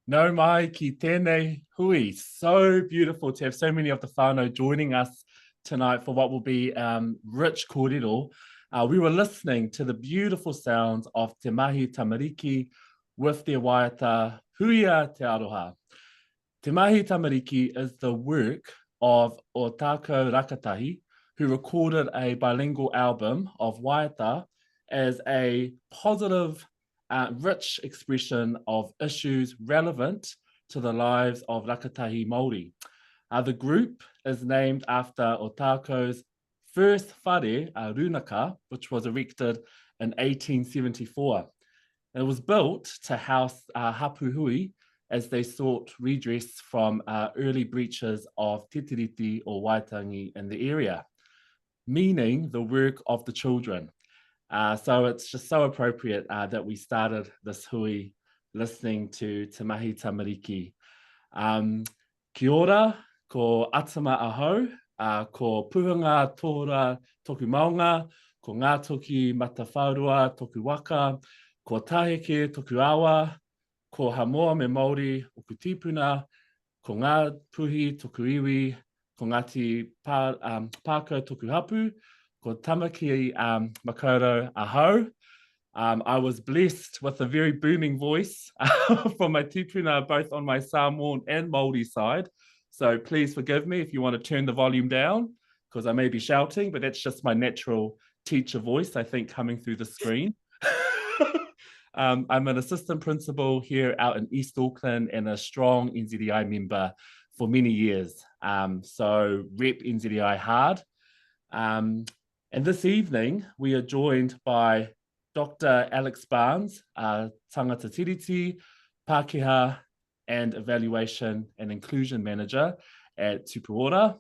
No mai ki tēnei hui. So beautiful to have so many of the whānau joining us tonight for what will be rich kōrero. We were listening to the beautiful sounds of Te Mahi Tamariki with their waiata Huia Te Aroha. Te Mahi Tamariki is the work of o tākou rakatahi, who recorded a bilingual album of waiata as a positive rich expression of issues relevant to the lives of rakatahi Māori. The group is named after o tākou's first whare, Runaka, which was erected in 1874. It was built to house hapu hui as they sought redress from early breaches of Te Tiriti or waitangi in the area, meaning the work of the children. So it's just so appropriate that we started this hui listening to Te Mahi Tamariki. Kia ora, ko atama ahau, ko puhunga tōra toku maunga, ko ngā toki matawhaurua toku waka, ko tāheke toku awa, ko hamoa me Māori o ku tīpuna, ko ngā puhi toku iwi, ko Ngāti Pākau toku hapu, ko tamaki makaurau ahau. I was blessed with a very booming voice from my tūpuna, both on my Samoan and Māori side. So please forgive me if you want to turn the volume down, because I may be shouting, but that's just my natural teacher voice, I think, coming through the screen. I'm an assistant principal here out in East Auckland and a strong NZEI member for many years. So rep NZEI hard. And this evening, we are joined by Dr. Alex Barnes, Tangata Te Tiriti, Pākehā and Evaluation and Inclusion Manager at TupuOra,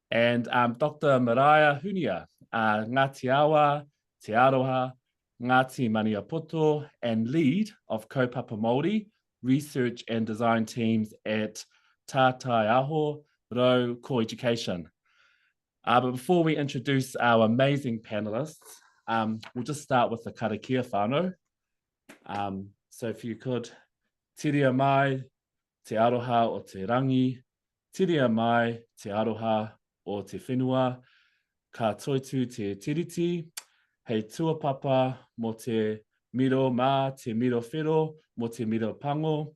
and Dr. Maraea Hunia, Ngāti Awa, Te Aroha, Ngāti Maniapoto, and lead of Kaupapa Māori research and design teams at Tātai Aho Rau Ko Education. But before we introduce our amazing panelists, we'll just start with the karakia whānau. So if you could, tiria mai te aroha o te rangi, tiria mai te aroha o te whenua, ka toitu te tiriti, hei tuapapa mo te miro mā te miro whero, mo te miro pango,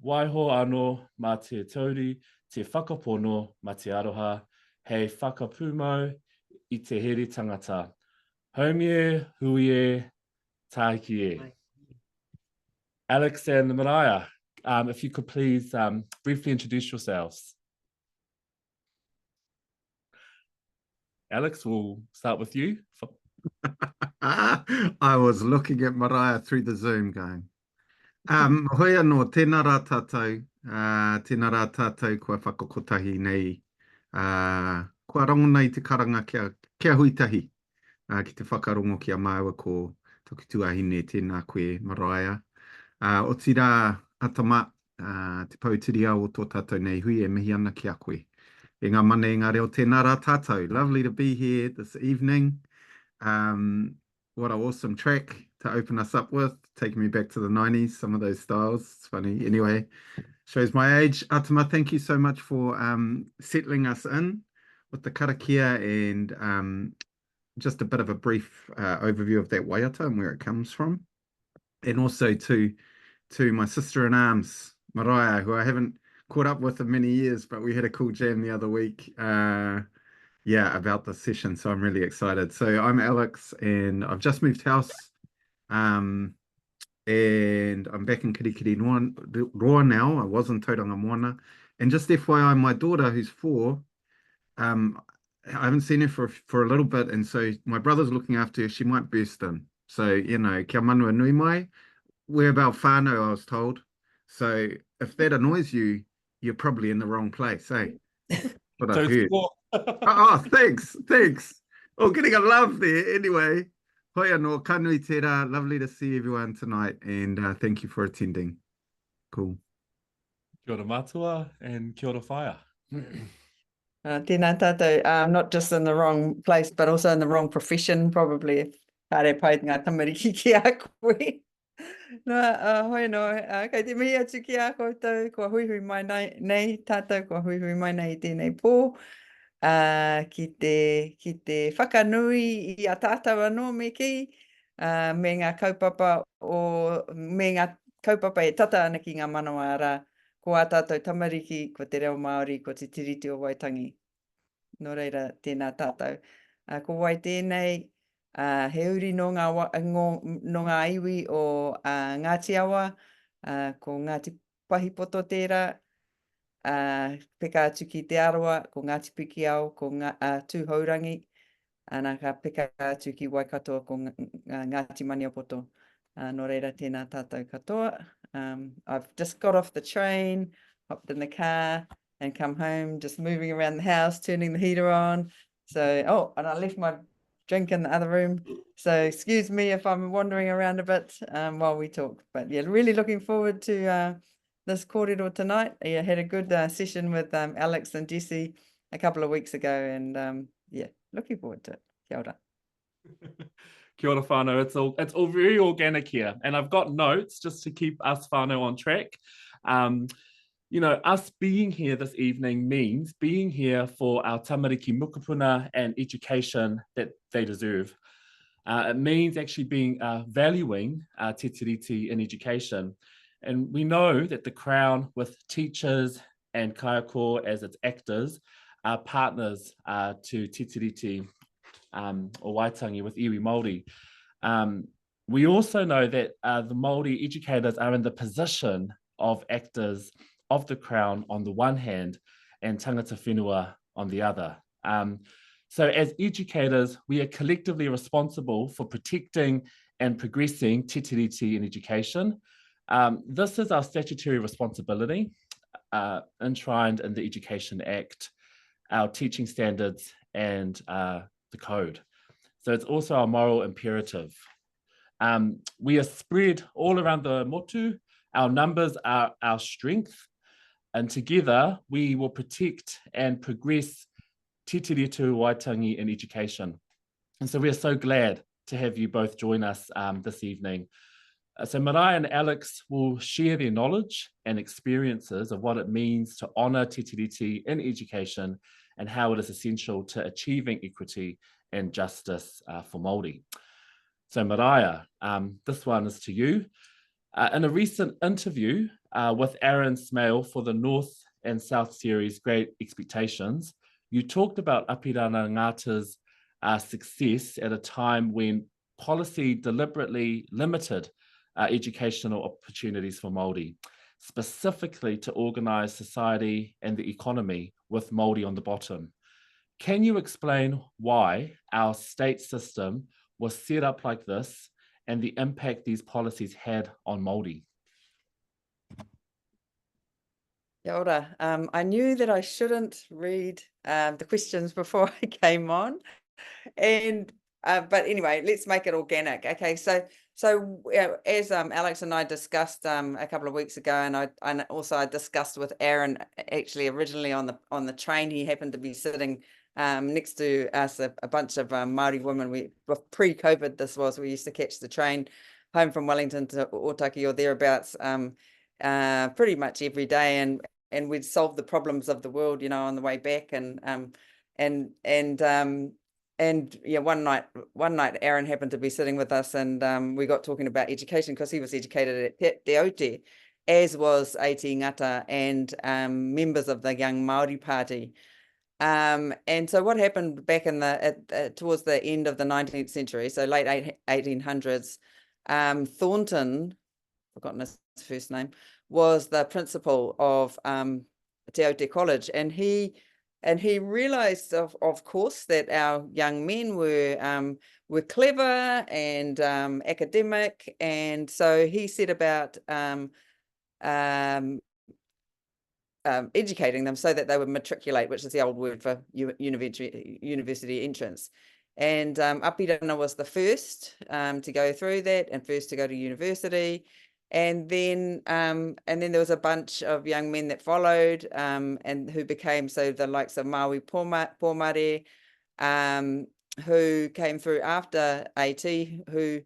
waiho anō mā te tauri, te whakapono mā te aroha, hei whakapūmau i te here tangata. Haumie, huie, tākie. Alex and Maraea, if you could please briefly introduce yourselves. Alex, we'll start with you. I was looking at Maraea through the Zoom going. Hoi anō, tēnā rā tātou kua whakakotahi nei. Kua rongo nei te karanga kia huitahi. Ki te whakarongo kia māua ko toki tuahine tēnā koe Maraea. O tira atama, te pautiria o tō tātou nei hui e mihi ana ki a koe. E ngā mana e ngā reo tēnā rā tātou. Lovely to be here this evening. What an awesome track to open us up with, taking me back to the 90s, some of those styles. It's funny. Anyway, shows my age. Atama, thank you so much for settling us in with the karakia and just a bit of a brief overview of that waiata and where it comes from. And also to my sister-in-arms, Maraea, who I haven't caught up with in many years, but we had a cool jam the other week. Yeah, about this session, so I'm really excited. So I'm Alex, and I've just moved house And I'm back in Kirikiri Roa now. I was in Tauranga Moana. And just FYI, my daughter, who's 4, I haven't seen her for a little bit, and so my brother's looking after her. She might burst in. So, you know, kia manua nui mai. We're about whānau, I was told. So if that annoys you, you're probably in the wrong place, eh? But I've heard. Oh, thanks. Oh, getting a love there. Anyway, hoi anō, ka nui tērā. Lovely to see everyone tonight, and thank you for attending. Cool. Kia ora mātua and kia ora whaia. Tēnā tātou, not just in the wrong place, but also in the wrong profession, probably, if kāre pai ngā tamariki ki a koe. Nā, hoi no, kei te mihi atu ki a koutou, kua hui mai nei tātou, kua hui mai nei I tēnei pō, ki te whakanui I a tātou anō me ki, me ngā kaupapa me ngā kaupapa e tata ana ki ngā manawa ara, ko a tātou tamariki, ko te reo Māori, ko te tiriti o Waitangi. Nō reira, tēnā tātou. Ko wai tēnei, he uri no ngā iwi o Ngāti Awa, ko Ngāti Maniapoto tērā, peka atu ki te Arawa, ko Ngāti Pikiao, ko Tūhourangi, ana ka peka atu ki Waikato, ko Ngāti Maniapoto. Nō reira, tēnā tātou katoa. I've just got off the train, hopped in the car and come home, just moving around the house, turning the heater on. So, and I left my drink in the other room. So excuse me if I'm wandering around a bit while we talk. But yeah, really looking forward to this kōrero tonight. I had a good session with Alex and Jesse a couple of weeks ago, and yeah, looking forward to it. Kia ora. Kia ora whānau, it's all very organic here. And I've got notes just to keep us whānau on track. You know, us being here this evening means being here for our tamariki mukapuna and education that they deserve. It means actually being valuing Te Tiriti in education. And we know that the Crown, with teachers and kaiako as its actors, are partners to Te Tiriti or Waitangi with iwi Māori. We also know that the Māori educators are in the position of actors of the Crown on the one hand and tangata whenua on the other. So as educators, we are collectively responsible for protecting and progressing Te Tiriti in education. This is our statutory responsibility enshrined in the Education Act, our teaching standards and the code. So it's also our moral imperative. We are spread all around the motu. Our numbers are our strength. And together, we will protect and progress Te Tiriti Waitangi in education. And so we are so glad to have you both join us this evening. So Maraea and Alex will share their knowledge and experiences of what it means to honour Te Tiriti in education and how it is essential to achieving equity and justice for Māori. So Maraea, this one is to you. In a recent interview with Aaron Smale for the North and South series Great Expectations, you talked about Apirana Ngāta's success at a time when policy deliberately limited educational opportunities for Māori, specifically to organise society and the economy with Māori on the bottom. Can you explain why our state system was set up like this and the impact these policies had on Māori? Kia ora. I knew that I shouldn't read the questions before I came on, and but anyway, let's make it organic. Okay, so as Alex and I discussed a couple of weeks ago, and I discussed with Aaron actually originally on the train. He happened to be sitting next to us, a bunch of Māori women. Pre-COVID, this was. We used to catch the train home from Wellington to Otaki or thereabouts pretty much every day, and we'd solve the problems of the world, you know, on the way back. And yeah, one night Aaron happened to be sitting with us, and we got talking about education because he was educated at Te Aute, as was Ati Ngata and members of the Young Māori Party. And so what happened back in towards the end of the 19th century, so late 1800s, Thornton, forgotten his first name, was the principal of Te Tiriti College, and he realised, of course, that our young men were clever and academic, and so he set about educating them so that they would matriculate, which is the old word for university entrance. And Apirana was the first to go through that and first to go to university. And then there was a bunch of young men that followed and who became, so the likes of Maui Pomare, who came through after AT, who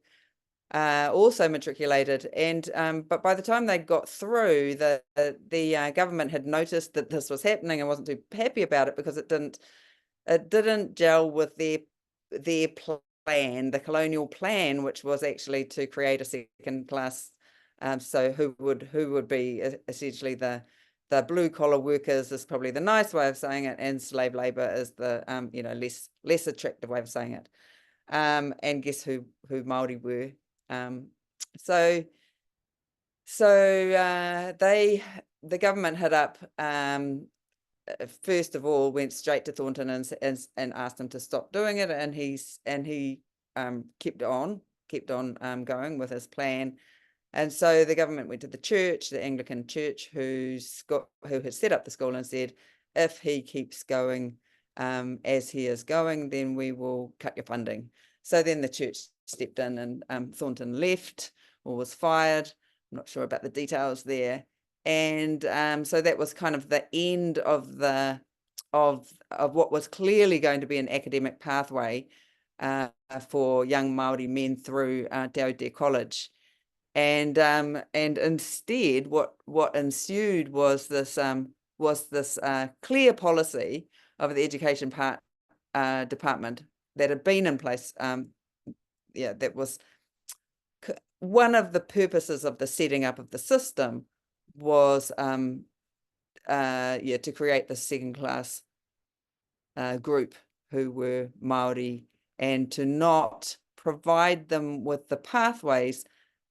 also matriculated. And but by the time they got through, the government had noticed that this was happening and wasn't too happy about it, because it didn't gel with their plan, the colonial plan, which was actually to create a second class. So who would be essentially the blue collar workers is probably the nice way of saying it, and slave labor is the less attractive way of saying it. And guess who Māori were? The government hit up. First of all, went straight to Thornton and asked him to stop doing it, and he kept on going with his plan. And so the government went to the church, the Anglican church, who had set up the school, and said, if he keeps going as he is going, then we will cut your funding. So then the church stepped in, and Thornton left or was fired. I'm not sure about the details there. And so that was kind of the end of what was clearly going to be an academic pathway for young Māori men through Te Tiriti College. And instead, what ensued was this clear policy of the education department that had been in place. That was one of the purposes of the setting up of the system, was to create the second class group who were Māori, and to not provide them with the pathways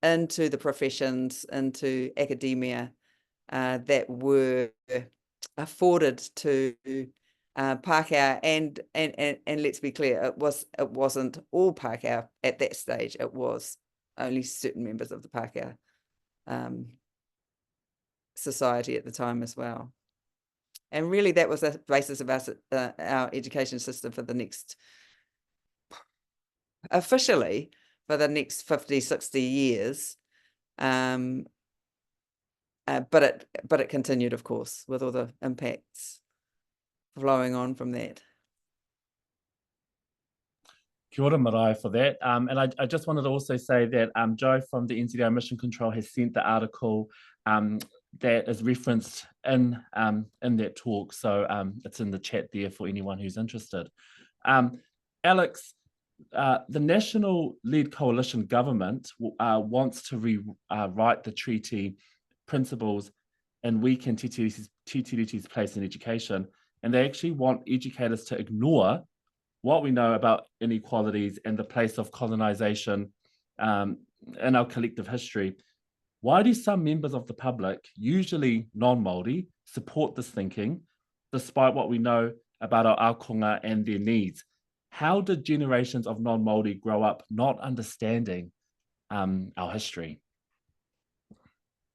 into the professions, into academia that were afforded to Pākehā, and let's be clear, it wasn't all Pākehā at that stage. It was only certain members of the Pākehā society at the time as well. And really that was the basis of our education system for the next, officially, for the next 50, 60 years. But it continued, of course, with all the impacts flowing on from that. Kia ora marae for that. And I just wanted to also say that Joe from the NZEI Mission Control has sent the article that is referenced in that talk. So it's in the chat there for anyone who's interested. Alex, the national-led coalition government wants to rewrite the treaty principles and weaken Te Tiriti's place in education. And they actually want educators to ignore what we know about inequalities and the place of colonisation in our collective history. Why do some members of the public, usually non-Māori, support this thinking, despite what we know about our akonga and their needs? How did generations of non-Māori grow up not understanding our history?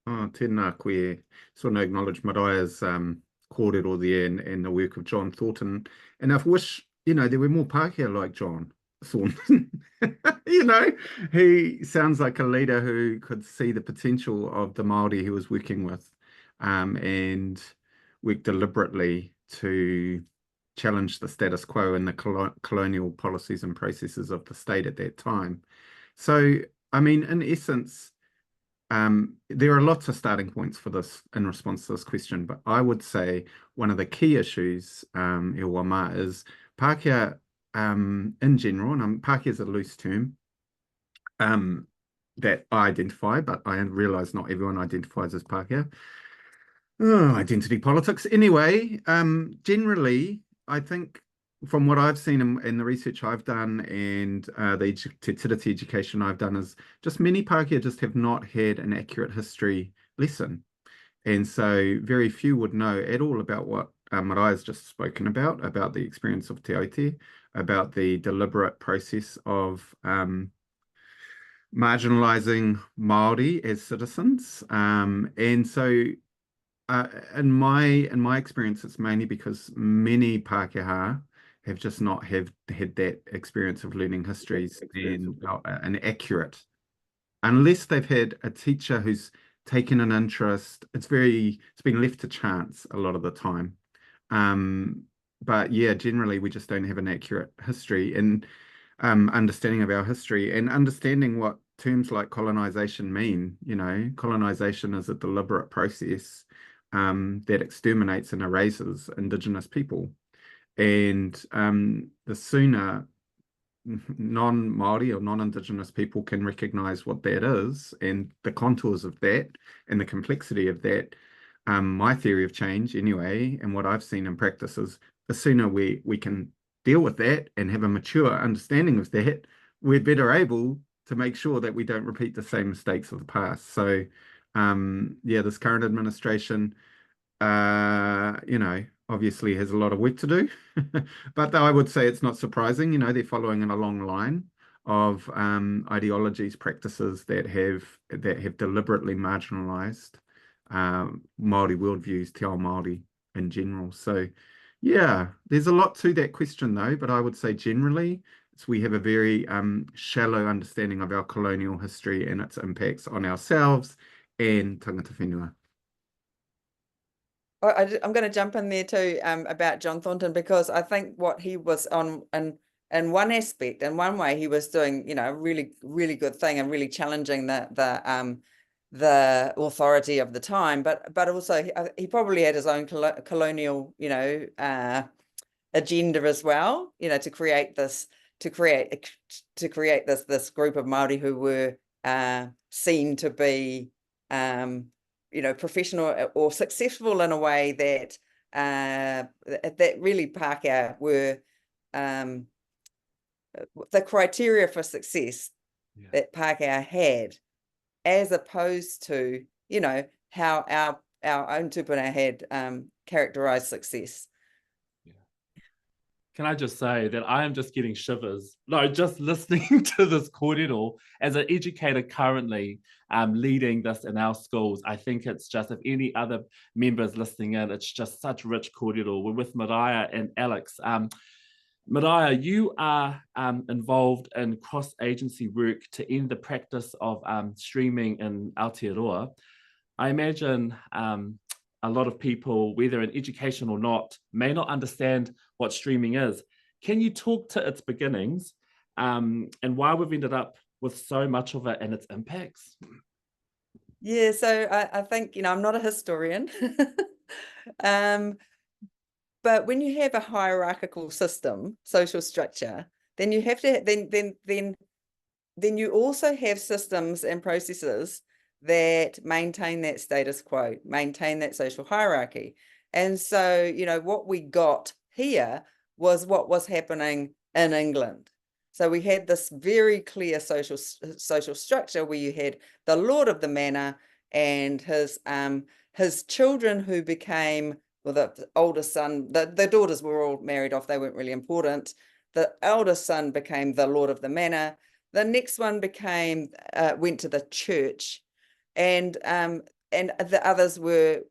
Oh, tēnā koe. So I acknowledge Maraea's kōrero there and the work of John Thornton. And I wish, there were more Pākehā like John Thornton. He sounds like a leader who could see the potential of the Māori he was working with, and worked deliberately to challenge the status quo and the colonial policies and processes of the state at that time. So, in essence, there are lots of starting points for this in response to this question, but I would say one of the key issues, e wama, is Pākehā in general, and Pākehā is a loose term that I identify, but I realise not everyone identifies as Pākehā. Identity politics. Anyway, generally, I think from what I've seen in the research I've done and the Te Tiriti education I've done is just many Pākehā just have not had an accurate history lesson. And so very few would know at all about what Maraea's just spoken about the experience of Te Aute, about the deliberate process of marginalising Māori as citizens. And so in my experience, it's mainly because many Pākehā have just not had that experience of learning histories and accurate, unless they've had a teacher who's taken an interest. It's been left to chance a lot of the time. But yeah, generally we just don't have an accurate history and understanding of our history and understanding what terms like colonization mean. You know, colonization is a deliberate process that exterminates and erases Indigenous people. And the sooner non-Māori or non-Indigenous people can recognise what that is and the contours of that and the complexity of that, my theory of change anyway, and what I've seen in practice is the sooner we can deal with that and have a mature understanding of that, we're better able to make sure that we don't repeat the same mistakes of the past. So yeah, this current administration, you know, obviously has a lot of work to do, but I would say it's not surprising. You know, they're following in a long line of ideologies, practices that have deliberately marginalised Māori worldviews, te ao Māori in general. So yeah, there's a lot to that question though, but I would say generally we have a very shallow understanding of our colonial history and its impacts on ourselves and tangata whenua. I'm going to jump in there too about John Thornton, because I think what he was on in one aspect, in one way, he was doing, you know, a really good thing and really challenging the authority of the time, but also he probably had his own colonial, you know, agenda as well, you know, to create this group of Māori who were seen to be you know, professional or successful in a way that that really Pākehā were the criteria for success that Pākehā had, as opposed to, you know, how our own tupuna had characterised success. Can I just say that I am just getting shivers, just listening to this kōrero as an educator currently leading this in our schools. I think it's just, if any other members listening in, it's just such rich kōrero. We're with Maraea and Alex. Maraea, you are involved in cross-agency work to end the practice of streaming in Aotearoa. I imagine a lot of people, whether in education or not, may not understand what streaming is. Can you talk to its beginnings and why we've ended up with so much of it and its impacts? Yeah, so I think, you know, I'm not a historian, but when you have a hierarchical system, social structure, then you have to then you also have systems and processes that maintain that status quo, maintain that social hierarchy. And so, you know, what we got here was what was happening in England. So we had this very clear social structure where you had the lord of the manor and his children, who became, well, the oldest son, the daughters were all married off, they weren't really important. The eldest son became the lord of the manor. The next one became went to the church, and the others were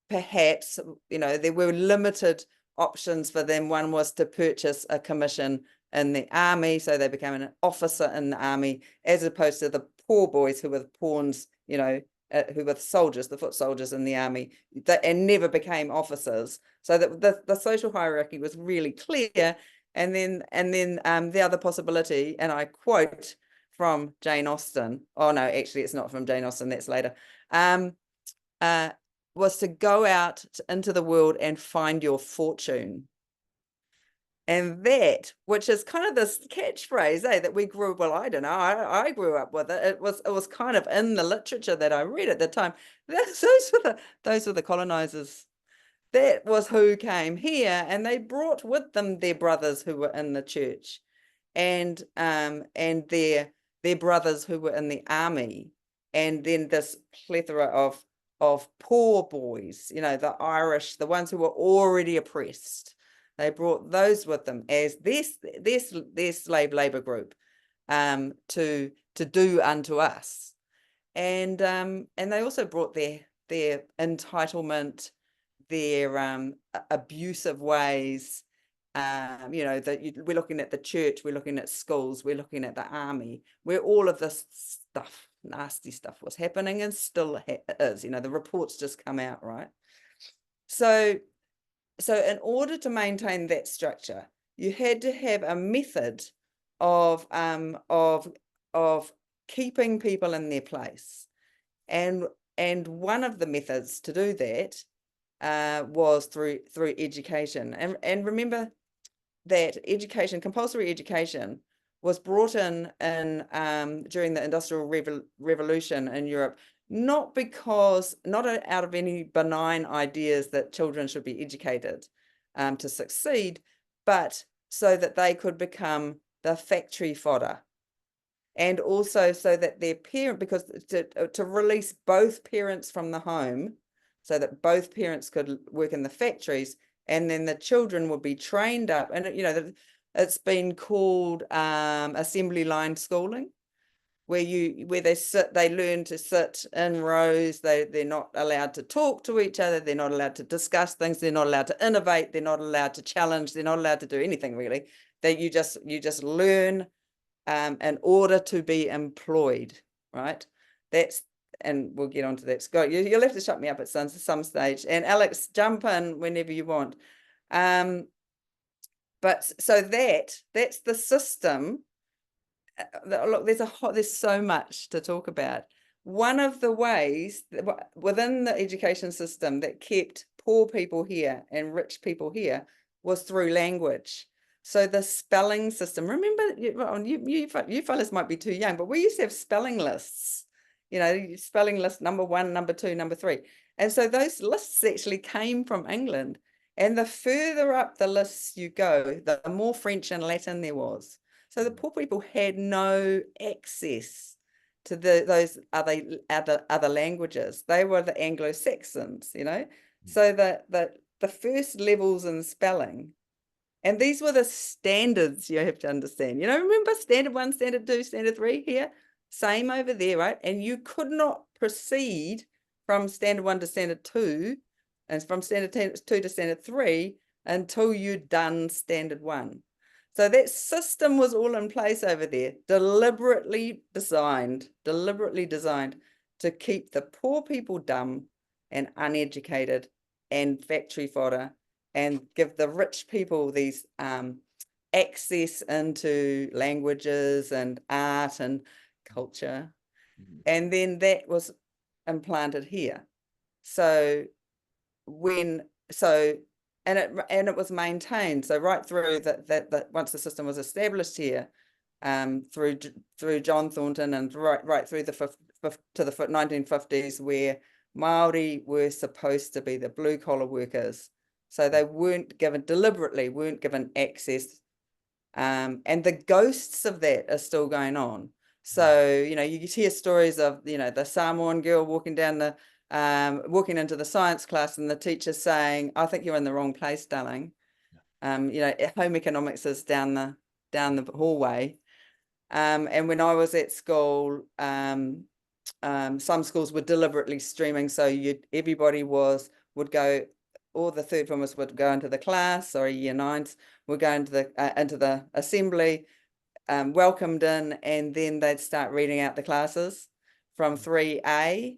perhaps, you know, there were limited options for them. One was to purchase a commission in the army, so they became an officer in the army, as opposed to the poor boys who were pawns, you know, who were soldiers, the foot soldiers in the army, and never became officers. So that the social hierarchy was really clear. And then the other possibility, and I quote from Jane Austen, oh no, actually it's not from Jane Austen, that's later, was to go out into the world and find your fortune. And that, which is kind of this catchphrase, that we grew, well, I don't know, I grew up with it. It was kind of in the literature that I read at the time. Those were the colonizers. that was who came here, and they brought with them their brothers who were in the church, and their brothers who were in the army, and then this plethora of poor boys, you know, the Irish, the ones who were already oppressed. They brought those with them as their slave labor group, to do unto us, and they also brought their entitlement, their abusive ways. You know, we're looking at the church, we're looking at schools, we're looking at the army, where all of this stuff, nasty stuff, was happening, and still is. You know, the reports just come out, right? So in order to maintain that structure, you had to have a method of keeping people in their place, and one of the methods to do that was through education. And remember that education, compulsory education, was brought in during the Industrial Revolution in Europe, not out of any benign ideas that children should be educated to succeed, but so that they could become the factory fodder. And also so that their parent, because to release both parents from the home, so that both parents could work in the factories, and then the children would be trained up. And, you know, it's been called assembly line schooling, where they learn to sit in rows. They're not allowed to talk to each other. They're not allowed to discuss things. They're not allowed to innovate. They're not allowed to challenge. They're not allowed to do anything, really. You just learn in order to be employed, right? And we'll get onto that. Scott, you'll have to shut me up at some stage. And Alex, jump in whenever you want. But so that's the system. Look, there's so much to talk about. One of the ways within the education system that kept poor people here and rich people here was through language. So the spelling system, remember, you fellas might be too young, but we used to have spelling lists, you know, spelling list number 1, number 2, number 3. And so those lists actually came from England. And the further up the lists you go, the more French and Latin there was. So the poor people had no access to those other languages. They were the Anglo-Saxons, you know. So the first levels in spelling, and these were the standards you have to understand. You know, remember standard 1, standard 2, standard 3 here? Same over there, right? And you could not proceed from standard 1 to standard 2 and from standard 2 to standard 3 until you'd done standard 1. So that system was all in place over there, deliberately designed to keep the poor people dumb and uneducated and factory fodder, and give the rich people these access into languages and art and culture. And then that was implanted here. So and it was maintained. So right through that once the system was established here, through John Thornton, and right through to the 1950s, where Māori were supposed to be the blue collar workers. So they deliberately weren't given access. And the ghosts of that are still going on. So, you know, you hear stories of, you know, the Samoan girl walking into the science class, and the teacher saying, "I think you're in the wrong place, darling." You know, home economics is down the hallway. And when I was at school, some schools were deliberately streaming, so everybody would go. All the third formers would go into the class, or year 9s would go into the assembly, welcomed in, and then they'd start reading out the classes from 3A,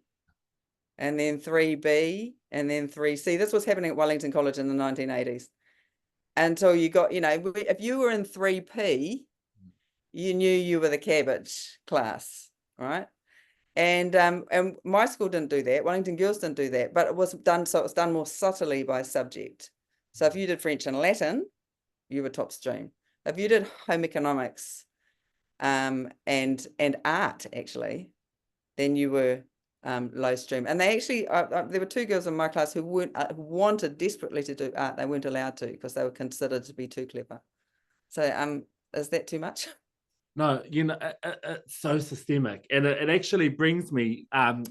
and then 3B, and then 3C. This was happening at Wellington College in the 1980s. Until you got, you know, if you were in 3P, you knew you were the cabbage class, right? And my school didn't do that. Wellington Girls didn't do that, but it was done. So it was done more subtly by subject. So if you did French and Latin, you were top stream. If you did home economics, and art, actually, then you were low stream. And they actually, there were 2 girls in my class who weren't wanted desperately to do art. They weren't allowed to because they were considered to be too clever. So is that too much? No, it's so systemic, and it actually brings me, I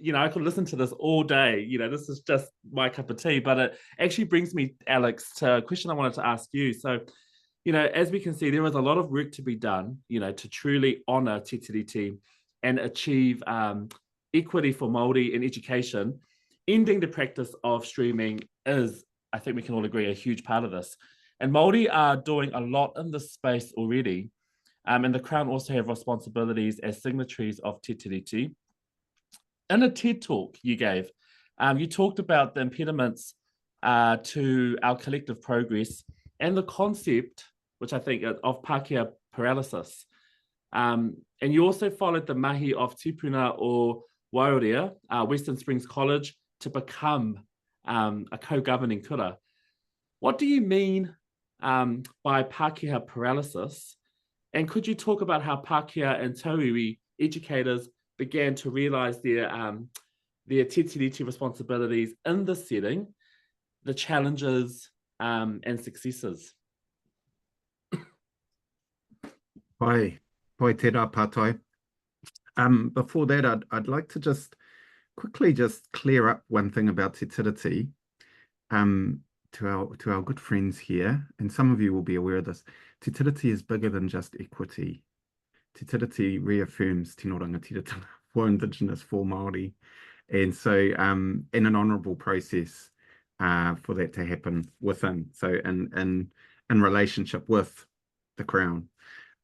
could listen to this all day. This is just my cup of tea, but it actually brings me, Alex, to a question I wanted to ask you. So, as we can see, there is a lot of work to be done, to truly honour Te Tiriti and achieve equity for Māori in education. Ending the practice of streaming is, I think we can all agree, a huge part of this. And Māori are doing a lot in this space already. And the Crown also have responsibilities as signatories of Te Tiriti. In a TED talk you gave, you talked about the impediments to our collective progress and the concept, which I think of Pākehā paralysis. And you also followed the mahi of Tupuna or Wairoa, Western Springs College, to become a co-governing kura. What do you mean by Pākehā paralysis? And could you talk about how Pākehā and Tauiwi educators began to realise their Te Tiriti responsibilities in this setting, the challenges and successes? Pai tērā pātai. Before that, I'd like to just quickly clear up one thing about Te Tiriti to our good friends here, and some of you will be aware of this. Te Tiriti is bigger than just equity. Te Tiriti reaffirms tino rangatira for Indigenous, for Māori, and so in an honourable process for that to happen within, so in relationship with the Crown.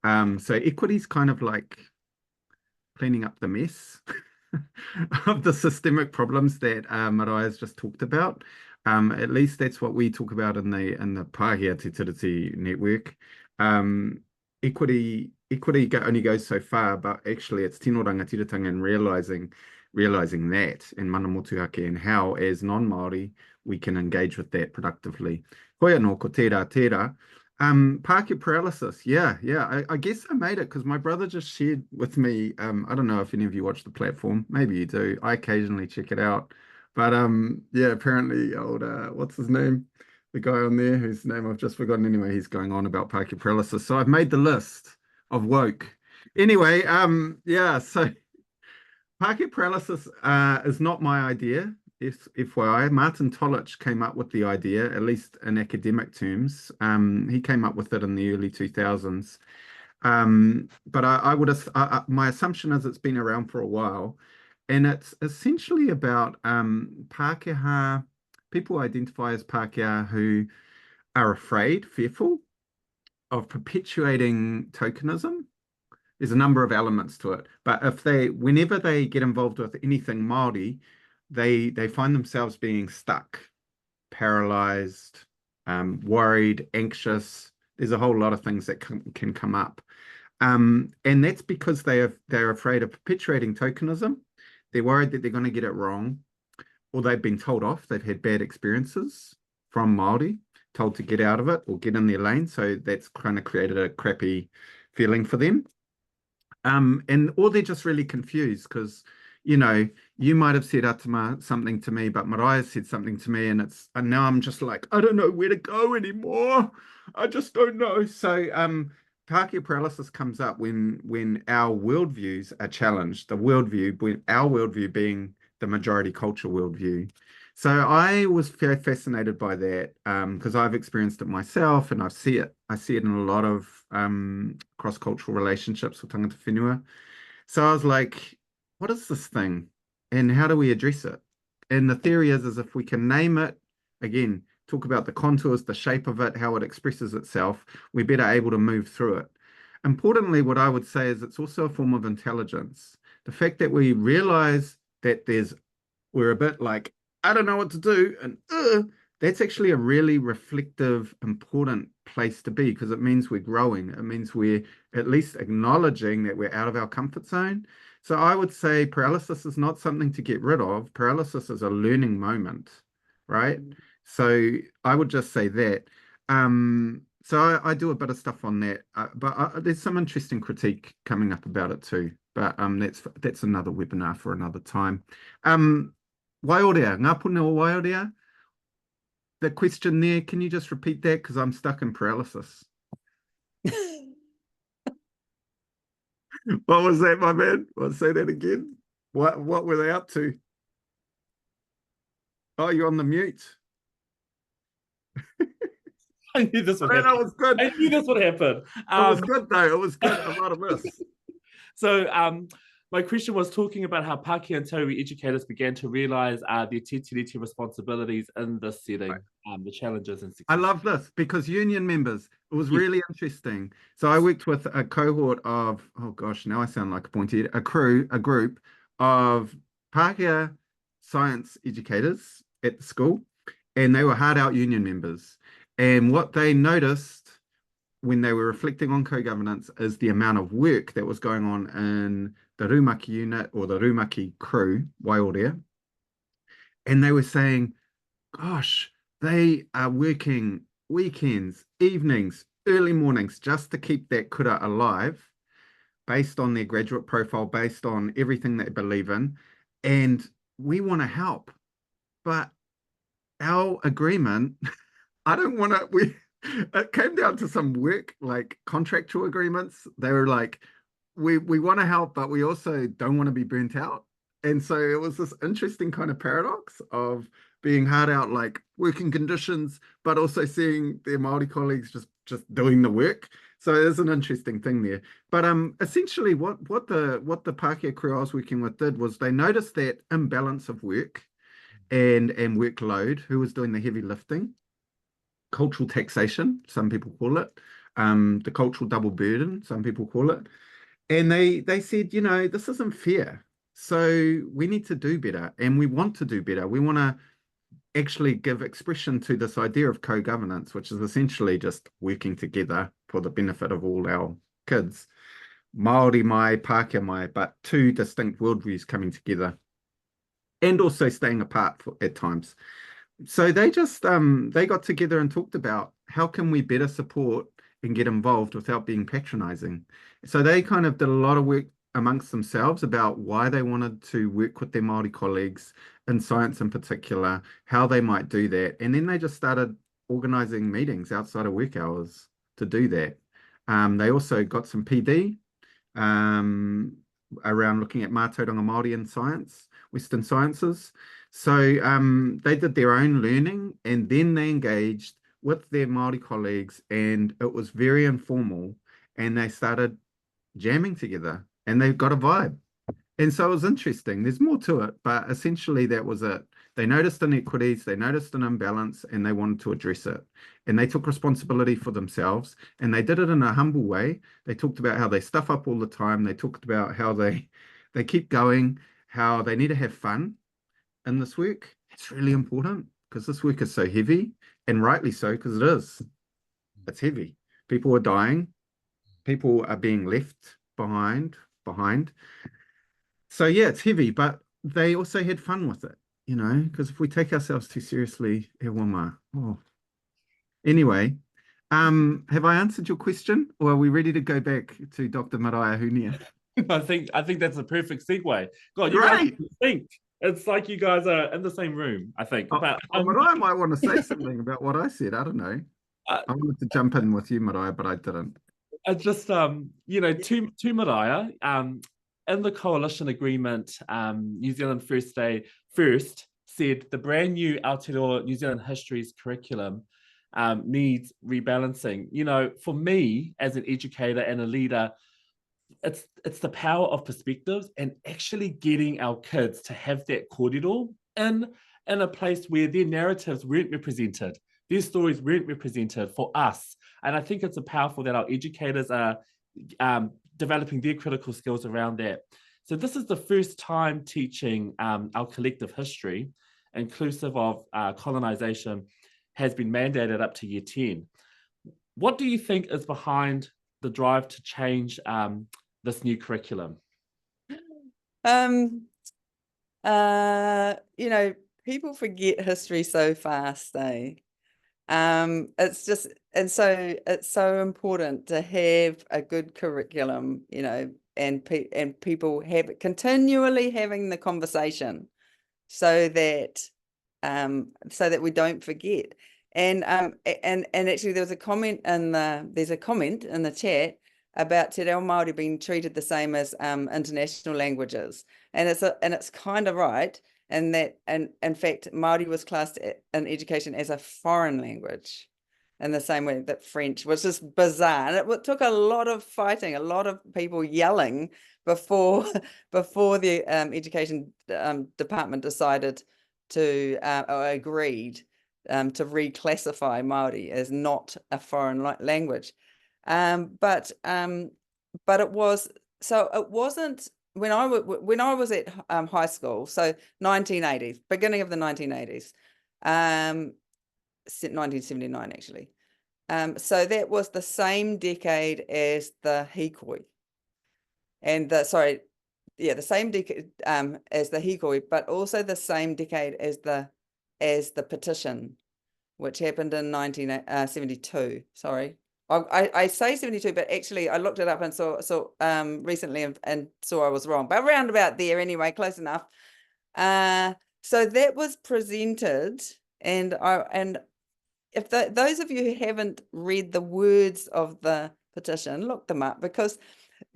So equity is kind of like cleaning up the mess of the systemic problems that Maraea's just talked about. At least that's what we talk about in the Pākehā Te Tiriti network. Equity only goes so far, but actually it's tino rangatiratanga and realizing that in mana motuhake and how as non-Māori we can engage with that productively. Koia no ko tērā. Pākehā paralysis, yeah. I guess I made it because my brother just shared with me. I don't know if any of you watch the platform. Maybe you do. I occasionally check it out. But yeah, apparently old what's his name? The guy on there whose name I've just forgotten. Anyway, he's going on about Pākehā paralysis. So I've made the list of woke. Anyway, yeah. So Pākehā paralysis is not my idea. FYI, Martin Tolich came up with the idea, at least in academic terms. He came up with it in the early 2000s. But my assumption is it's been around for a while. And it's essentially about Pākehā, people identify as Pākehā who are afraid, fearful of perpetuating tokenism. There's a number of elements to it. But whenever they get involved with anything Māori, they find themselves being stuck, paralyzed, worried, anxious. There's a whole lot of things that can come up. And that's because they're afraid of perpetuating tokenism. They're worried that they're going to get it wrong, or they've been told off. They've had bad experiences from Māori, told to get out of it or get in their lane. So that's kind of created a crappy feeling for them. Or they're just really confused because, you might have said something to me, but Maraea said something to me, and now I'm just like, I don't know where to go anymore. I just don't know. So Pākehā paralysis comes up when our worldviews are challenged. Our worldview being the majority culture worldview. So I was very fascinated by that because I've experienced it myself, and I see it in a lot of cross-cultural relationships with tangata whenua. So I was like, what is this thing, and how do we address it? And the theory is if we can name it, again, talk about the contours, the shape of it, how it expresses itself, we're better able to move through it. Importantly, what I would say is it's also a form of intelligence. The fact that we realize that we're a bit like, I don't know what to do, and that's actually a really reflective, important place to be, because it means we're growing. It means we're at least acknowledging that we're out of our comfort zone. So I would say paralysis is not something to get rid of. Paralysis is a learning moment, right? So I would just say that. So I do a bit of stuff on that, but there's some interesting critique coming up about it too. But that's another webinar for another time. Waiorea, ngā puna o Waiorea. The question there, can you just repeat that? Because I'm stuck in paralysis. What was that, my man? Let's say that again. What were they up to? Oh, you're on the mute. I knew this would That happen. was good. I knew this would happen. It was good, though. It was good. I might have missed. So my question was talking about how Pākehā and Te Tiriti educators began to realise their Te Tiriti responsibilities in this setting, the challenges and success. I love this because union members, it was really interesting. So I worked with a cohort of, oh gosh, now I sound like a pointy, a group of Pākehā science educators at the school, and they were hard out union members. And what they noticed when they were reflecting on co-governance is the amount of work that was going on in the Rūmaki unit or the Rūmaki crew, Waiorea. And they were saying, gosh, they are working weekends, evenings, early mornings, just to keep that kura alive, based on their graduate profile, based on everything they believe in. And we want to help. But our agreement, I don't want to, it came down to some work, like contractual agreements. They were like, we want to help, but we also don't want to be burnt out. And so it was this interesting kind of paradox of being hard out, like working conditions, but also seeing their Māori colleagues just doing the work. So there's an interesting thing there. But essentially what the Pākehā crew I was working with did was they noticed that imbalance of work and workload, who was doing the heavy lifting. Cultural taxation, some people call it, the cultural double burden, some people call it. And they said, you know, this isn't fair. So we need to do better, and we want to do better. We want to actually give expression to this idea of co-governance, which is essentially just working together for the benefit of all our kids. Māori mai, Pākehā mai, but two distinct worldviews coming together and also staying apart at times. So they just they got together and talked about how can we better support and get involved without being patronizing. So they kind of did a lot of work amongst themselves about why they wanted to work with their Māori colleagues in science in particular, how they might do that. And then they just started organizing meetings outside of work hours to do that. They also got some PD around looking at mātauranga Māori in science, Western sciences. So they did their own learning, and then they engaged with their Māori colleagues, and it was very informal, and they started jamming together, and they got a vibe. And so it was interesting. There's more to it, but essentially that was it. They noticed inequities, they noticed an imbalance, and they wanted to address it. And they took responsibility for themselves, and they did it in a humble way. They talked about how they stuff up all the time. They talked about how they keep going, how they need to have fun in this work. It's really important because this work is so heavy, and rightly so, because it is. It's heavy. People are dying. People are being left behind. So yeah, it's heavy, but they also had fun with it, you know, because if we take ourselves too seriously, Anyway, have I answered your question, or are we ready to go back to Dr. Maraea Hunia? I think that's a perfect segue. God, you Great. guys think it's like you guys are in the same room, I think. But Maraea might want to say something about what I said. I don't know. I wanted to jump in with you, Maraea, but I didn't. I just, you know, to Maraea, in the coalition agreement, New Zealand First said the brand new Aotearoa New Zealand History's curriculum needs rebalancing. You know, for me as an educator and a leader, it's the power of perspectives and actually getting our kids to have that kōrero in a place where their narratives weren't represented, their stories weren't represented for us. And I think it's powerful that our educators are developing their critical skills around that. So this is the first time teaching our collective history, inclusive of colonisation, has been mandated up to year 10. What do you think is behind the drive to change this new curriculum? You know, people forget history so fast, it's just, and so it's so important to have a good curriculum, you know, people continually having the conversation so that we don't forget. And actually there's a comment in the chat about Te Reo Māori being treated the same as international languages, and it's kind of right, and that in fact Māori was classed in education as a foreign language in the same way that French, which is bizarre, and it took a lot of fighting, a lot of people yelling before the education department decided to or agreed to reclassify Māori as not a foreign language. But it was, so it wasn't when I was at high school, so 1980s, beginning of the 1980s, 1979 actually. So that was the same decade as the hikoi, and the same decade as the hikoi, but also the same decade as the petition, which happened in 1972. Sorry. I say 72, but actually I looked it up and saw recently and saw I was wrong, but around about there anyway, close enough. So that was presented, and if those of you who haven't read the words of the petition, look them up, because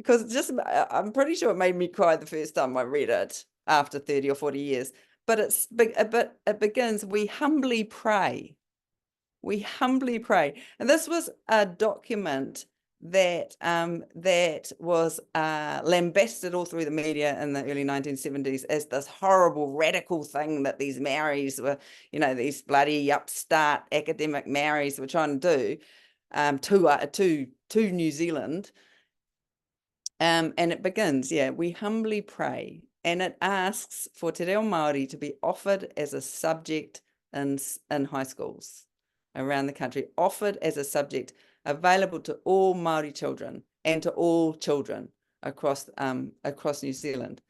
just I'm pretty sure it made me cry the first time I read it after 30 or 40 years. But it begins, we humbly pray. We humbly pray. And this was a document that was lambasted all through the media in the early 1970s as this horrible radical thing that these Maoris were, these bloody upstart academic Maoris were trying to do to New Zealand. And it begins, we humbly pray. And it asks for Te Reo Māori to be offered as a subject in high schools around the country, offered as a subject available to all Māori children and to all children across New Zealand.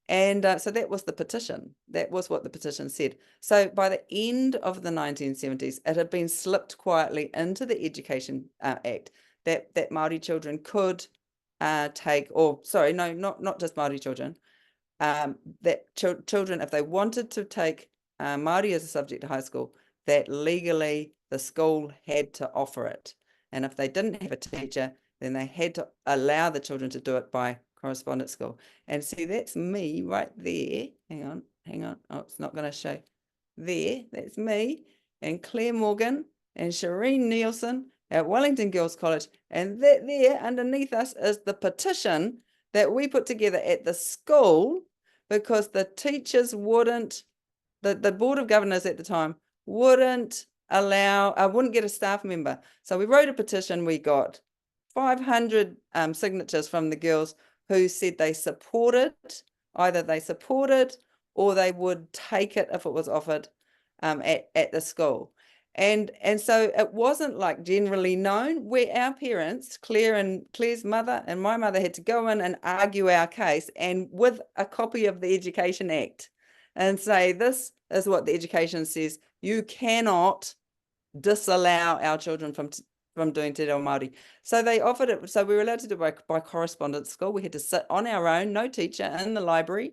And so that was the petition. That was what the petition said. So by the end of the 1970s, it had been slipped quietly into the Education Act that Māori children could take, or sorry, no, not just Māori children, that children, if they wanted to take Māori as a subject to high school, that legally the school had to offer it. And if they didn't have a teacher, then they had to allow the children to do it by correspondence school. And see, that's me right there. Hang on. Oh, it's not going to show. There, that's me and Claire Morgan and Shireen Nielsen at Wellington Girls College. And that there underneath us is the petition that we put together at the school, because the teachers wouldn't, the Board of Governors at the time wouldn't get a staff member. So we wrote a petition. We got 500 signatures from the girls who said they supported, either they supported or they would take it if it was offered at the school. And so it wasn't like generally known, where our parents, Claire's mother and my mother, had to go in and argue our case, and with a copy of the Education Act, and say, this is what the education says. You cannot disallow our children from doing Te Reo Māori. So they offered it. So we were allowed to do it by correspondence school. We had to sit on our own, no teacher, in the library.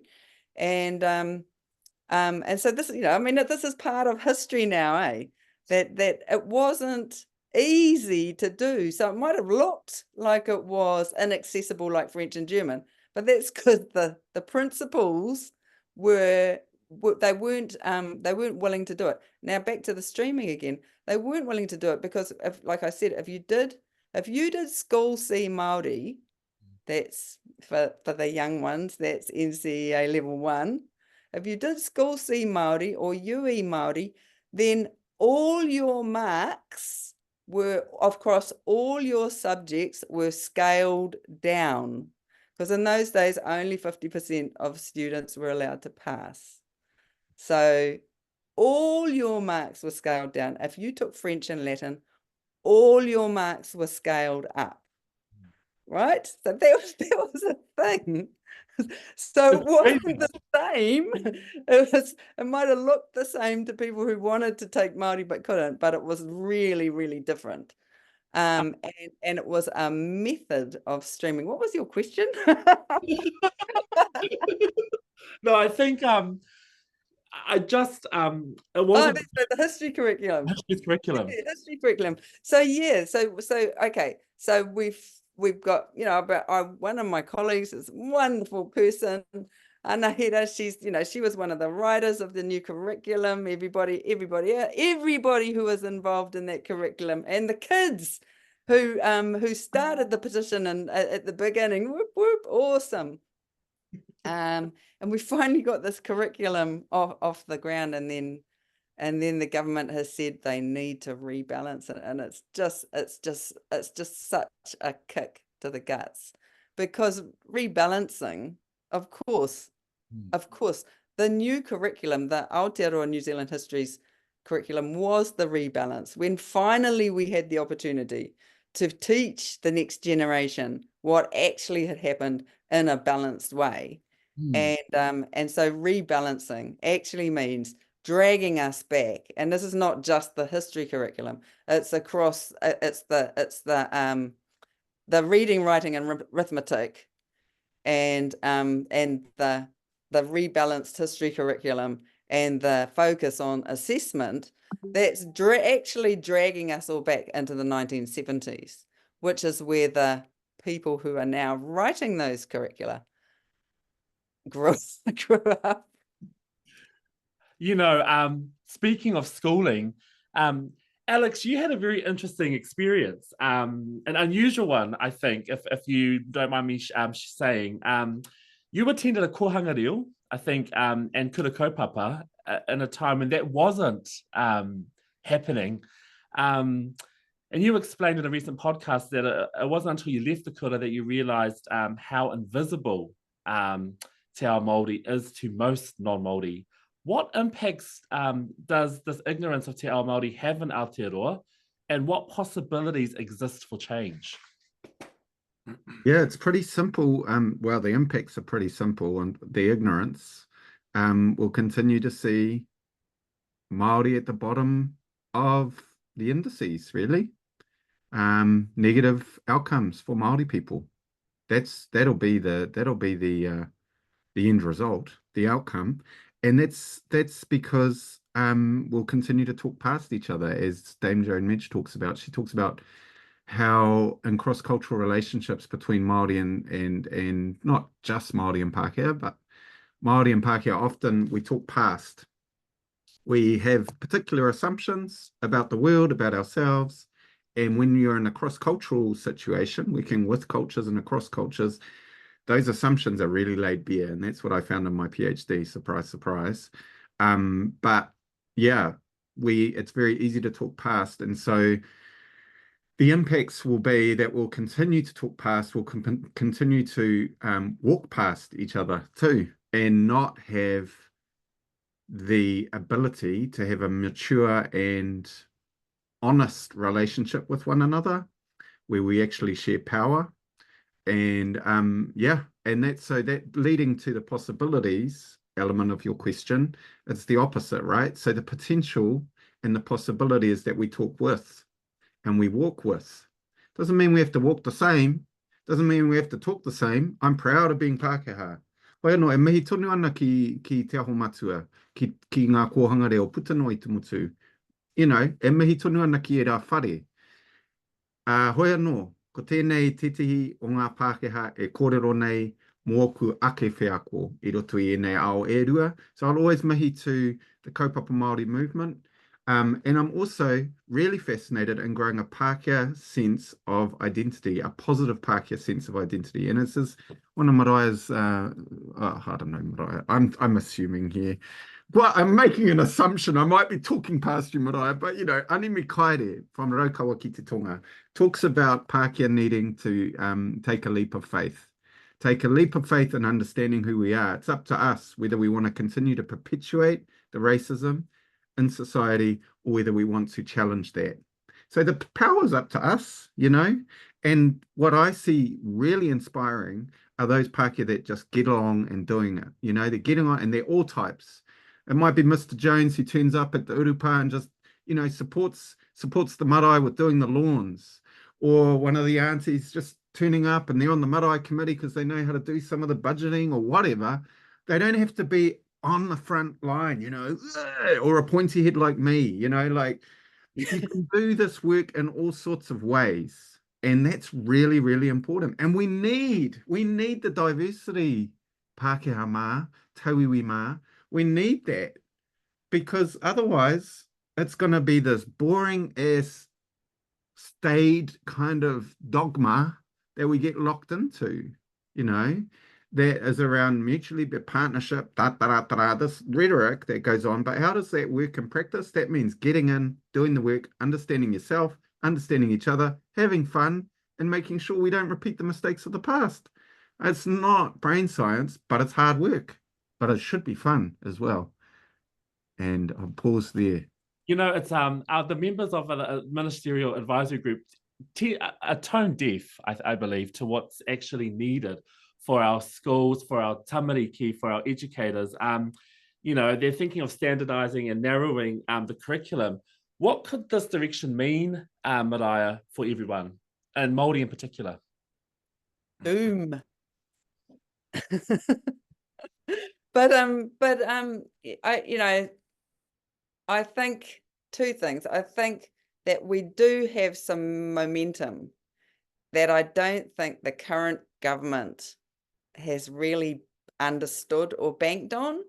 And so this, this is part of history now, that it wasn't easy to do. So it might have looked like it was inaccessible like French and German, but that's because the principles weren't willing to do it. Now back to the streaming again. They weren't willing to do it because, like I said, if you did School C Māori, that's for the young ones, that's NZEI level 1. If you did School C Māori or UE Māori, then all your marks were, across all your subjects, were scaled down, because in those days only 50% of students were allowed to pass. So all your marks were scaled down. If you took French and Latin, all your marks were scaled up, right? So that was a thing. So it wasn't the same. It might have looked the same to people who wanted to take Māori but couldn't, but it was really, really different. and it was a method of streaming. What was your question? No, I think I just it Oh, wasn't the history curriculum. history curriculum. History curriculum. So yeah, so okay, so we've got, you know, one of my colleagues is a wonderful person, Anahira. She's, you know, she was one of the writers of the new curriculum. Everybody who was involved in that curriculum, and the kids who started the petition and at the beginning, whoop whoop, awesome. And we finally got this curriculum off the ground, and then the government has said they need to rebalance it, and it's just such a kick to the guts, because rebalancing, of course, the new curriculum, the Aotearoa New Zealand History's curriculum, was the rebalance when finally we had the opportunity to teach the next generation what actually had happened in a balanced way. And so rebalancing actually means dragging us back, and this is not just the history curriculum, it's across, it's the reading, writing and arithmetic, and the rebalanced history curriculum, and the focus on assessment. That's actually dragging us all back into the 1970s, which is where the people who are now writing those curricula grew up. You know, speaking of schooling, Alex, you had a very interesting experience, an unusual one, I think, if you don't mind me saying. You attended a kohanga reo, I think, and kura kaupapa in a time when that wasn't happening. And you explained in a recent podcast that it wasn't until you left the kura that you realised how invisible Te Ao Māori is to most non-Māori. What impacts does this ignorance of Te Ao Māori have in Aotearoa, and what possibilities exist for change? Yeah, it's pretty simple. Well, the impacts are pretty simple, and the ignorance will continue to see Māori at the bottom of the indices, really. Negative outcomes for Māori people. That'll be the end result, the outcome. And that's because we'll continue to talk past each other, as Dame Joan Midge talks about. She talks about how in cross-cultural relationships between Māori and not just Māori and Pākehā, but Māori and Pākehā, often we talk past. We have particular assumptions about the world, about ourselves. And when you're in a cross-cultural situation, working with cultures and across cultures, those assumptions are really laid bare, and that's what I found in my PhD. Surprise, surprise. But yeah, it's very easy to talk past, and so the impacts will be that we'll continue to talk past, we'll continue to walk past each other too, and not have the ability to have a mature and honest relationship with one another, where we actually share power. And and that leading to the possibilities element of your question, it's the opposite, right? So the potential and the possibility is that we talk with and we walk with. Doesn't mean we have to walk the same, doesn't mean we have to talk the same. I'm proud of being Pākehā. Hoi anō, e mihi tonu ana ki te aho matua, ki ngā kōhanga reo putano I tumutu. You know, e mihi tonu ana ki e rā whare. Hoi anō, ko tēnei titihi o ngā Pākehā e kōrero nei mōku ake whiako I roto I nei ao e rua. So I'll always mihi to the Kaupapa Māori movement. And I'm also really fascinated in growing a Pākehā sense of identity, a positive Pākehā sense of identity. And this is one of Maraea's, I don't know, Maraea, I'm assuming here. Well, I'm making an assumption. I might be talking past you, Maraea, but, you know, Animi Kaere from Raukawa ki te Tonga talks about Pākehā needing to take a leap of faith. Take a leap of faith in understanding who we are. It's up to us whether we want to continue to perpetuate the racism in society or whether we want to challenge that. So the power's up to us, you know, and what I see really inspiring are those Pākehā that just get along and doing it. You know, they're getting on, and they're all types. It might be Mr. Jones who turns up at the urupa and just, you know, supports the marae with doing the lawns. or one of the aunties just turning up and they're on the marae committee because they know how to do some of the budgeting or whatever. They don't have to be on the front line, you know, or a pointy head like me, you know, like you can do this work in all sorts of ways. And that's really, really important. And we need the diversity, Pākehā mā, tauiwi mā. We need that because otherwise it's going to be this boring ass staid kind of dogma that we get locked into, you know, that is around mutually partnership, this rhetoric that goes on. But how does that work in practice? That means getting in, doing the work, understanding yourself, understanding each other, having fun, and making sure we don't repeat the mistakes of the past. It's not brain science, but it's hard work. But it should be fun as well. And I'll pause there. You know, it's the members of a ministerial advisory group are tone deaf, I believe, to what's actually needed for our schools, for our tamariki, for our educators. You know, they're thinking of standardizing and narrowing the curriculum. What could this direction mean, Maraea, for everyone, and Māori in particular? Doom. I think two things. I think that we do have some momentum that I don't think the current government has really understood or banked on.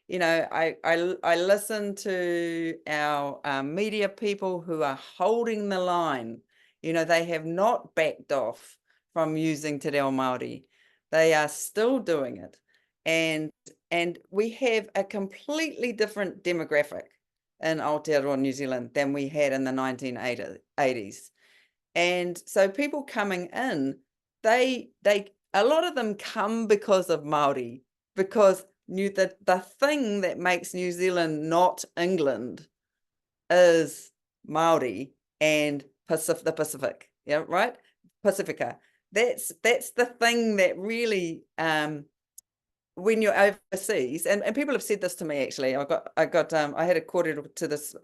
You know, I listen to our media people who are holding the line. You know, they have not backed off from using Te Reo Māori. They are still doing it. And we have a completely different demographic in Aotearoa, New Zealand, than we had in the 1980s. And so people coming in, a lot of them come because of Māori, because the thing that makes New Zealand not England is Māori and the Pacific, yeah, right? Pacifica. That's the thing that really, when you're overseas, and people have said this to me actually. I had a kōrero to this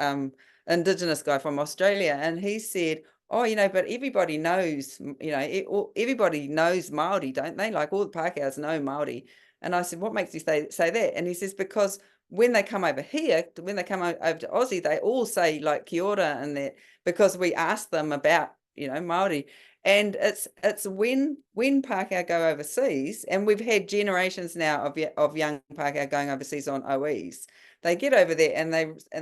Indigenous guy from Australia, and he said, "Oh, you know, but everybody knows, you know, everybody knows Māori, don't they? Like all the Pākehās know Māori." And I said, "What makes you say that?" And he says, "Because when they come over here, when they come over to Aussie, they all say like kia ora and that, because we ask them about, you know, Māori." And it's when Pākehā go overseas, and we've had generations now of young Pākehā going overseas on OEs, they get over there and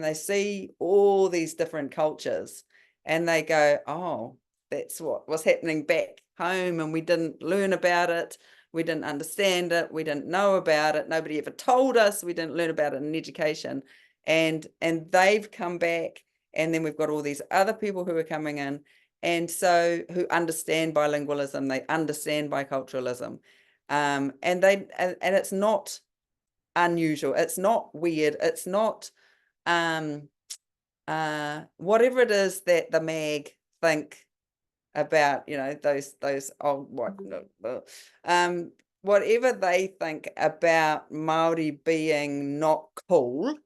they see all these different cultures, and they go, "Oh, that's what was happening back home, and we didn't learn about it, we didn't understand it, we didn't know about it, nobody ever told us, we didn't learn about it in education." And they've come back, and then we've got all these other people who are coming in, and so who understand bilingualism, they understand biculturalism, and it's not unusual, it's not weird, it's not whatever it is that the mag think about, you know, those old whatever they think about Māori being not cool.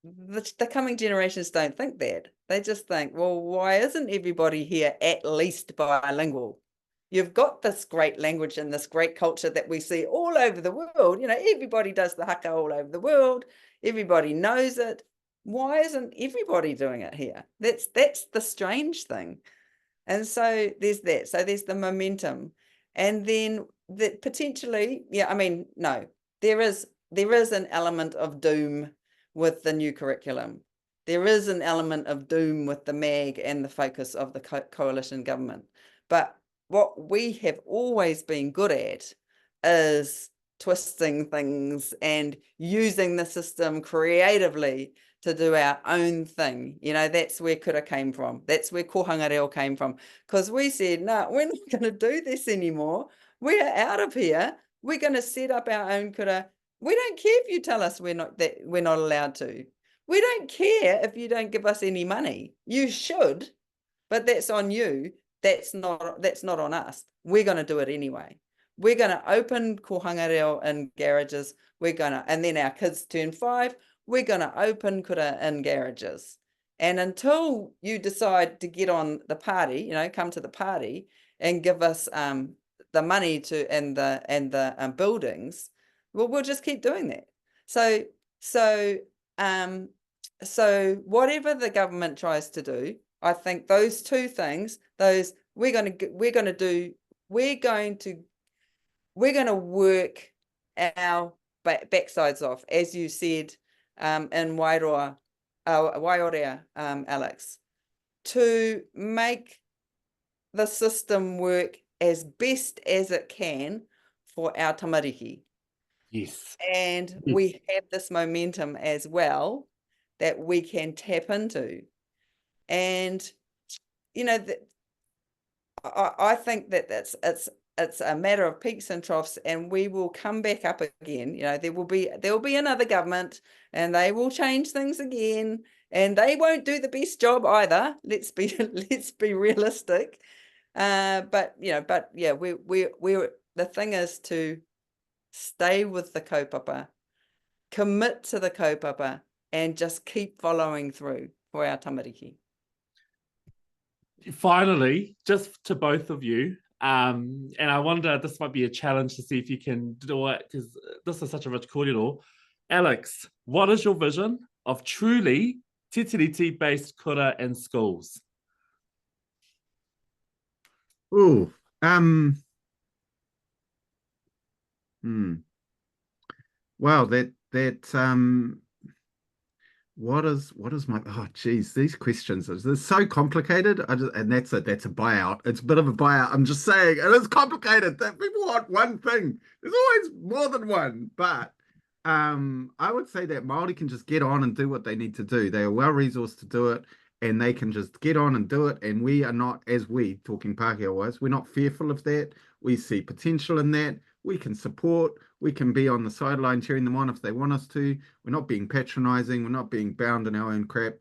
The coming generations don't think that. They just think, well, why isn't everybody here at least bilingual? You've got this great language and this great culture that we see all over the world. You know, everybody does the haka all over the world. Everybody knows it. Why isn't everybody doing it here? That's the strange thing. And so there's that. So there's the momentum. And then that potentially, yeah, I mean, no, there is an element of doom with the new curriculum. There is an element of doom with the MAG and the focus of the coalition government. But what we have always been good at is twisting things and using the system creatively to do our own thing. You know, that's where kura came from. That's where kohanga reo came from. Because we said, no, we're not going to do this anymore. We're out of here. We're going to set up our own kura. We don't care if you tell us we're not allowed to. We don't care if you don't give us any money. You should, but that's on you. That's not on us. We're going to do it anyway. We're going to open kohanga reo in garages. And then our kids turn 5. We're going to open kura in garages. And until you decide to get on the party, come to the party and give us the money and the buildings, well, we'll just keep doing that. So whatever the government tries to do, I think those two things, we're going to work our backsides off, as you said in Wairoa, Alex, to make the system work as best as it can for our tamariki. Yes. And we have this momentum as well that we can tap into. And, I think that it's a matter of peaks and troughs, and we will come back up again. There will be another government, and they will change things again, and they won't do the best job either. Let's be realistic. But the thing is to stay with the kaupapa, commit to the kaupapa, and just keep following through for our tamariki. Finally, just to both of you, and I wonder, this might be a challenge to see if you can do it, because this is such a rich kōrero. Alex, what is your vision of truly Te Tiriti-based kura in schools? Oh, well, what is my, oh geez, these questions, they're so complicated. And that's a buyout. It's a bit of a buyout. I'm just saying, it is complicated that people want one thing. There's always more than one. But I would say that Māori can just get on and do what they need to do. They are well resourced to do it, and they can just get on and do it. And we are not, as we talking Pākehā-wise, we're not fearful of that. We see potential in that. We can support. We can be on the sideline cheering them on if they want us to. We're not being patronising. We're not being bound in our own crap.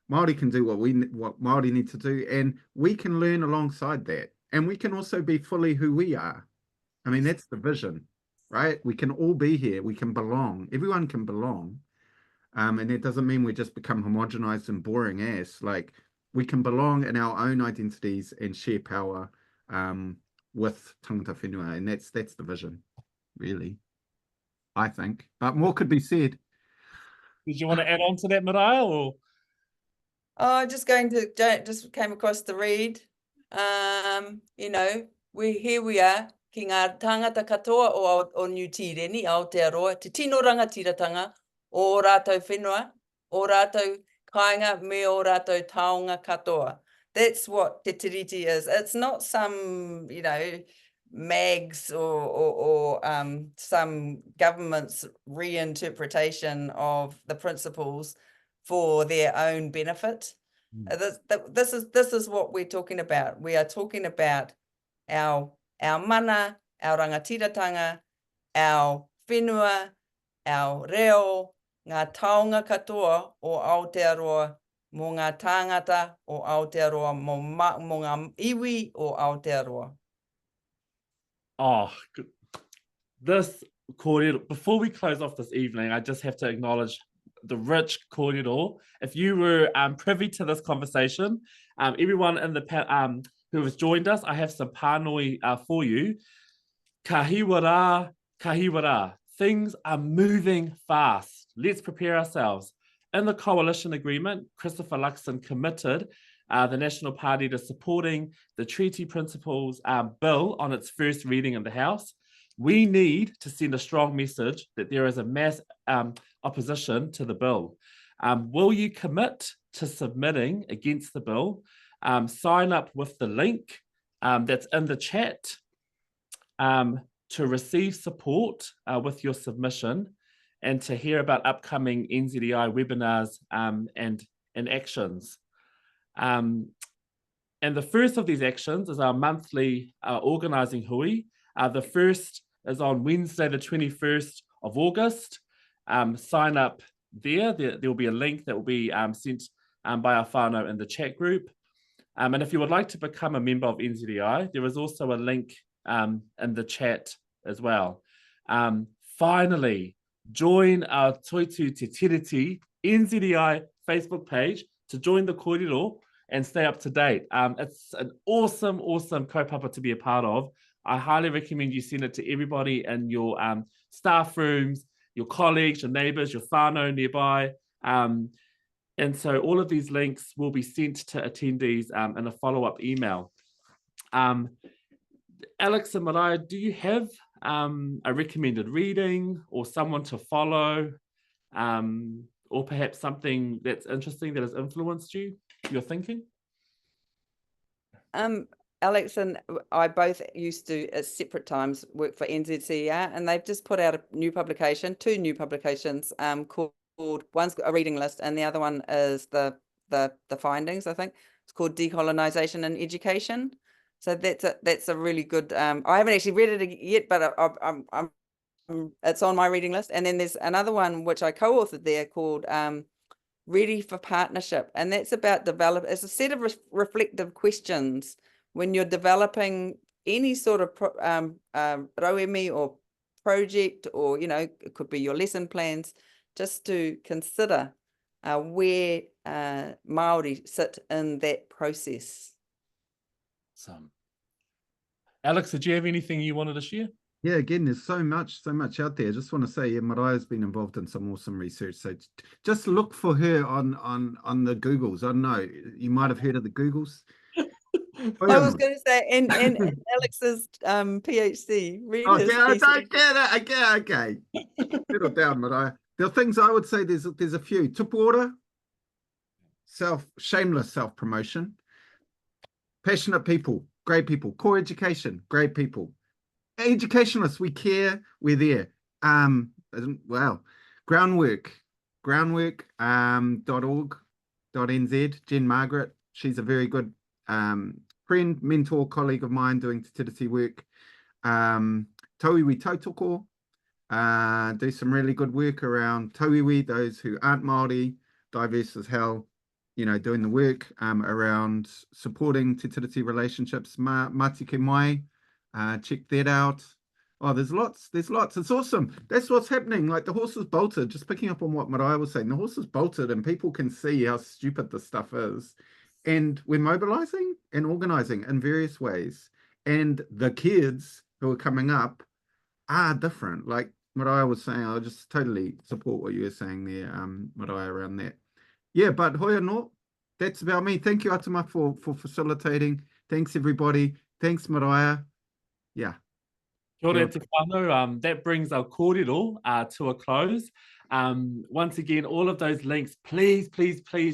Māori can do what Māori need to do, and we can learn alongside that. And we can also be fully who we are. I mean, that's the vision, right? We can all be here. We can belong. Everyone can belong. And it doesn't mean we just become homogenized and boring ass. Like, we can belong in our own identities and share power with tangata whenua, and that's the vision, really, I think. But more could be said. Did you want to add on to that, Maraea, or? Oh, just came across the read. Here we are, ki ngā tangata katoa o New Tireni, Aotearoa, te tino rangatiratanga, o rātou whenua, o rātou kāinga, me o rātou taonga katoa. That's what Te Tiriti is. It's not some, mags or some government's reinterpretation of the principles for their own benefit. This is what we're talking about. We are talking about our mana, our rangatiratanga, our whenua, our reo, ngā taonga katoa o Aotearoa, mō ngā tāngata o Aotearoa, mō ngā iwi o Aotearoa. Oh, this kōrero, before we close off this evening, I just have to acknowledge the rich kōrero. If you were privy to this conversation, everyone in the who has joined us, I have some pānui for you. Kahiwara, kahiwara. Things are moving fast. Let's prepare ourselves. In the coalition agreement, Christopher Luxon committed the National Party to supporting the treaty principles bill on its first reading in the House. We need to send a strong message that there is a mass opposition to the bill. Will you commit to submitting against the bill? Sign up with the link that's in the chat to receive support with your submission and to hear about upcoming NZEI webinars and actions. And the first of these actions is our monthly organising hui. The first is on Wednesday, the 21st of August. Sign up there. There will be a link that will be sent by our whānau in the chat group. And if you would like to become a member of NZEI, there is also a link in the chat as well. Finally, join our Toitu Te Tiriti NZEI Facebook page to join the kōrero and stay up to date. It's an awesome kaupapa to be a part of. I highly recommend you send it to everybody in your staff rooms, your colleagues, your neighbours, your whānau nearby. And so all of these links will be sent to attendees in a follow-up email. Alex and Maraea, do you have a recommended reading or someone to follow, or perhaps something that's interesting that has influenced your thinking? Alex and I both used to, at separate times, work for NZEI, and they've just put out a new publication, 2 new publications, called, one's a reading list and the other one is the findings, I think. It's called Decolonisation in Education. So that's a really good, I haven't actually read it yet, but it's on my reading list. And then there's another one which I co-authored there called Ready for Partnership. And that's about it's a set of reflective questions when you're developing any sort of rauemi or project, or, it could be your lesson plans, just to consider where Māori sit in that process. Alex, did you have anything you wanted to share? Yeah, again, there's so much out there. I just want to say, Maraea's been involved in some awesome research. So just look for her on the Googles. I don't know, you might have heard of the Googles. I was going to say, and Alex's PhD. Okay. Settle down, Maraea. The things I would say, there's a few. TupuOra, shameless self-promotion. Passionate people, great people. Core education, great people. Educationalists, we care, we're there. Well, groundwork.org.nz. Jen Margaret, she's a very good friend, mentor, colleague of mine doing Te Tiriti work. Tauiwi Tautoko, do some really good work around tauiwi, those who aren't Māori, diverse as hell, doing the work around supporting Te Tiriti relationships. Mātike Mai, check that out. Oh, there's lots. It's awesome. That's what's happening. Like, the horse is bolted, just picking up on what Maraea was saying. The horse is bolted and people can see how stupid this stuff is. And we're mobilizing and organizing in various ways. And the kids who are coming up are different. Like Maraea was saying, I just totally support what you were saying there, Maraea, around that. Yeah, but hoia no, that's about me. Thank you, Atama, for facilitating. Thanks, everybody. Thanks, Maraea. Yeah. Kia ora te whānau. That brings our kōrero to a close. Once again, all of those links, please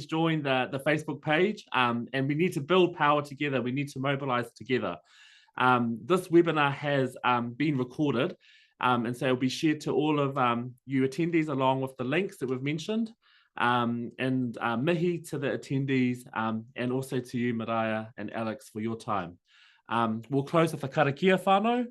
join the Facebook page. And we need to build power together. We need to mobilize together. This webinar has been recorded, and so it'll be shared to all of you attendees along with the links that we've mentioned. And mihi to the attendees, and also to you, Maraea and Alex, for your time. We'll close with a karakia whānau.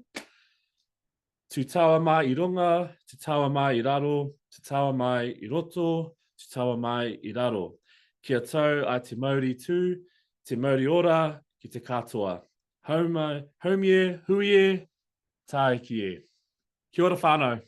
Tu taua mai I runga, tu taua mai I raro, tu taua mai I roto, tu taua mai I raro. Kia tau a te Māori tū, te Māori ora, ki te katoa. Haumie, huie, tae ki e. Kia ora whānau.